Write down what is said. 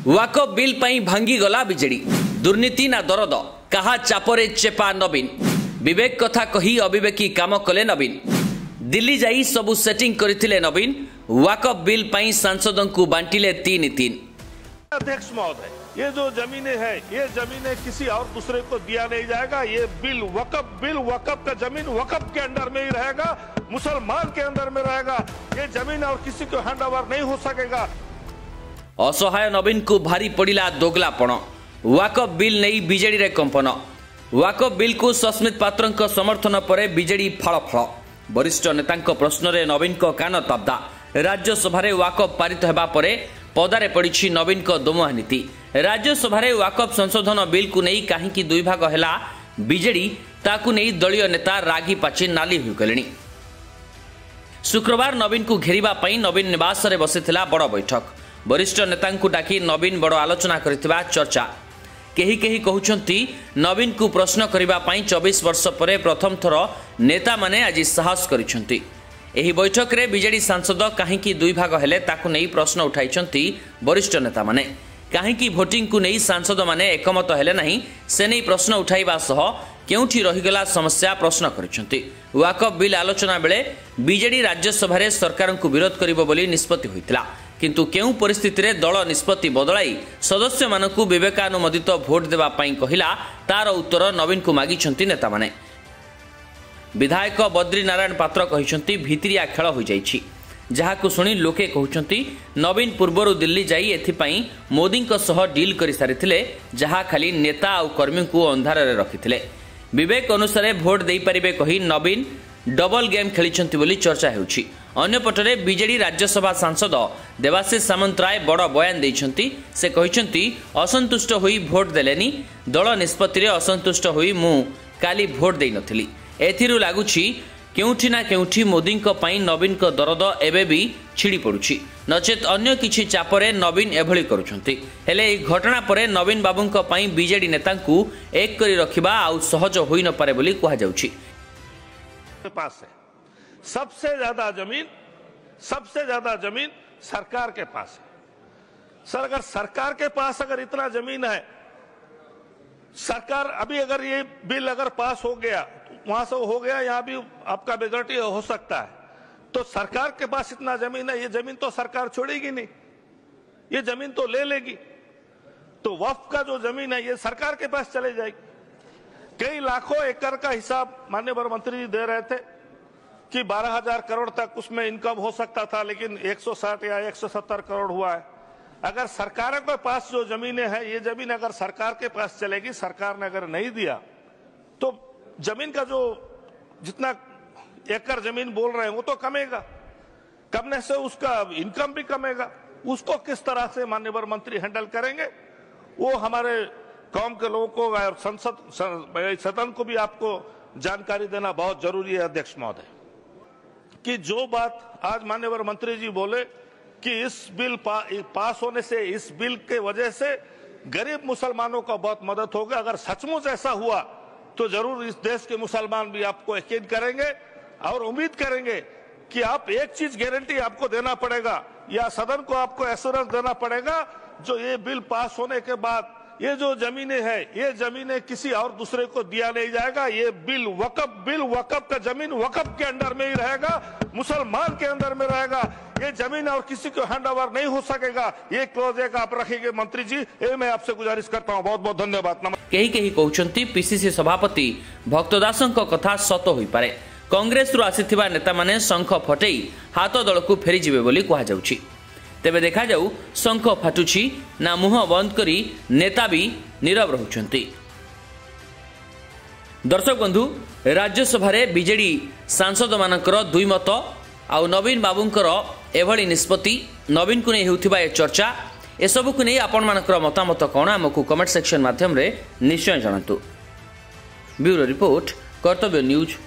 वाकफ bill पई भांगी गला बिजेडी दुर्नीति ना दरद कहा चापरे चेपा नवीन विवेक कथा कही अविवेकी काम कले नवीन दिल्ली जाई सबु सेटिंग करथिले नवीन वाकफ बिल पई सांसदों को बांटिले 3-3। अध्यक्ष महोदय, ये जो जमीनें हैं ये जमीनें किसी और दूसरे को दिया नहीं जाएगा। ये बिल वकफ का जमीन वकफ के अंडर में ही रहेगा, मुसलमान के अंदर में रहेगा। ये जमीन और किसी को हैंड ओवर नहीं हो सकेगा। असहाय नवीन को भारी पड़िला दोगलापण वाकफ बिल नहीं बीजेडी रे कंपन वाकफ बिल को सस्मित पात्र समर्थन पर बीजेडी फल वरिष्ठ नेता प्रश्न रे नवीन को कान तब्दा राज्यसभा वाकफ पारित होगा पर पदारे पड़ी नवीन को दोमुहा नीति राज्यसभा वाकफ संशोधन बिल को नहीं कहीं दुई भाग है बीजेडी ताकू नहीं दलीय नेता रागी पाची नाली हुई गले। शुक्रवार नवीन को घेरिबा पई नवीन निवास रे बसिथिला बड़ बैठक वरिष्ठ नेता डाकी नवीन बड़ आलोचना करथिबा चर्चा केही कहउछंती नवीन को प्रश्न करिबा पई 24 वर्ष पर प्रथम थर नेता माने आज साहस करिसंती। एही बैठक रे बीजेडी सांसद कहीं दुई भाग हेले ताकू नहीं प्रश्न उठाइछंती वरिष्ठ नेता माने कहीं भोटिंग को नहीं सांसद माने एकमत हेले नहीं से नहीं प्रश्न उठाइबा सह केउठी रहिगला समस्या प्रश्न करिसंती। वाकफ बिल आलोचना बेले बीजेडी राज्यसभा रे सरकार को विरोध करिबो बोली निष्पत्ति होइतिला किंतु केउ परिस्थिति रे दल निष्पत्ति बदलाई सदस्य मानकु विवेकानुमोदित भोट देबा पई कहिला तार उत्तर नवीन को मागिछंती नेता माने। विधायक बद्री नारायण पात्र कहिसंती भित्रिया खेल हो जाइछि जहाकु सुनी लोके कहउछंती नवीन पूर्वरु दिल्ली जाई एथिपई मोदी सह डील करि सारिथिले जहा खाली नेता आ कर्मी को अंधार रे रखिथिले। विवेक अनुसार भोट देई परिबे कहि नवीन डबल गेम खेलिछंती बोली चर्चा हेउछि। अन्यपटरे बीजेडी राज्यसभा सांसद देवाशीष सामंतराय बड़ बयान देइछंती से कहिछंती असंतुष्ट होई भोट देलेनी दल निष्पत्ति रे असंतुष्ट होई मु काली भोट देई नथिली एथिरु लागुछि केउठी ना केउठी मोदी पई नवीन को दरद एबे भी छिड़ी पड़ुछि नचेत अन्य किछि चापरे नवीन एभली करूछंती हेले ए घटना परे नवीन बाबूंक पई बीजेडी नेतांकु एक करी रखिबा आ सहज होई न पारे बोली कहा जाउछि। पास है सबसे ज्यादा जमीन सरकार के पास है। सर अगर सरकार के पास अगर इतना जमीन है, सरकार अभी अगर ये बिल अगर पास हो गया वहां से हो गया, यहाँ भी आपका मेजॉरिटी हो सकता है, तो सरकार के पास इतना जमीन है, ये जमीन तो सरकार छोड़ेगी नहीं, ये जमीन तो ले लेगी। तो वक्फ का जो जमीन है ये सरकार के पास चले जाएगी। कई लाखों एकड़ का हिसाब माननीय मंत्री जी दे रहे थे कि 12,000 करोड़ तक उसमें इनकम हो सकता था, लेकिन 160 या 170 करोड़ हुआ है। अगर सरकार के पास जो जमीनें हैं ये जमीन अगर सरकार के पास चलेगी, सरकार ने अगर नहीं दिया तो जमीन का जो जितना एकड़ जमीन बोल रहे हैं वो तो कमेगा, कमने से उसका इनकम भी कमेगा। उसको किस तरह से माननीय मंत्री हैंडल करेंगे वो हमारे कौम के लोगों को और सदन को भी आपको जानकारी देना बहुत जरूरी है। अध्यक्ष महोदय कि जो बात आज माननीय मंत्री जी बोले कि इस बिल पास होने से, इस बिल के वजह से गरीब मुसलमानों को बहुत मदद होगी, अगर सचमुच ऐसा हुआ तो जरूर इस देश के मुसलमान भी आपको यकीन करेंगे और उम्मीद करेंगे कि आप एक चीज गारंटी आपको देना पड़ेगा या सदन को आपको एश्योरेंस देना पड़ेगा, जो ये बिल पास होने के बाद ये जो जमीनें हैं ये जमीनें किसी और दूसरे को दिया नहीं जाएगा। ये बिल वकफ का जमीन वकफ के अंडर में ही रहेगा, मुसलमान के अंदर में रहेगा। ये जमीन और किसी को हैंड ओवर नहीं हो सकेगा। ये क्लोज एक आप रखेंगे मंत्री जी, ये मैं आपसे गुजारिश करता हूँ। बहुत बहुत धन्यवाद। केही कहउछंती पीसीसी सभापति भक्तदासंक कथा सत होई पारे, कांग्रेस रु आसीथिबा नेता माने शंख फटेई हाथ दल को फेरी जिवे बोली कहा जाउछि। तेबे देखा जाऊ शंख फाटुछि ना मुह बंद करी नेता भी नीरव रहुछंती। दर्शक बंधु, राज्यसभा रे बीजेडी सांसद मानकर दुई मत आउ नवीन बाबूंकर एभली निष्पत्ति नवीन को नहीं हेउथिबा ए चर्चा एसबू को नहीं आपण मानकर मतामत कौन आमको कमेंट सेक्शन माध्यम रे निश्चय जणातु। ब्यूरो रिपोर्ट कर्तव्य न्यूज।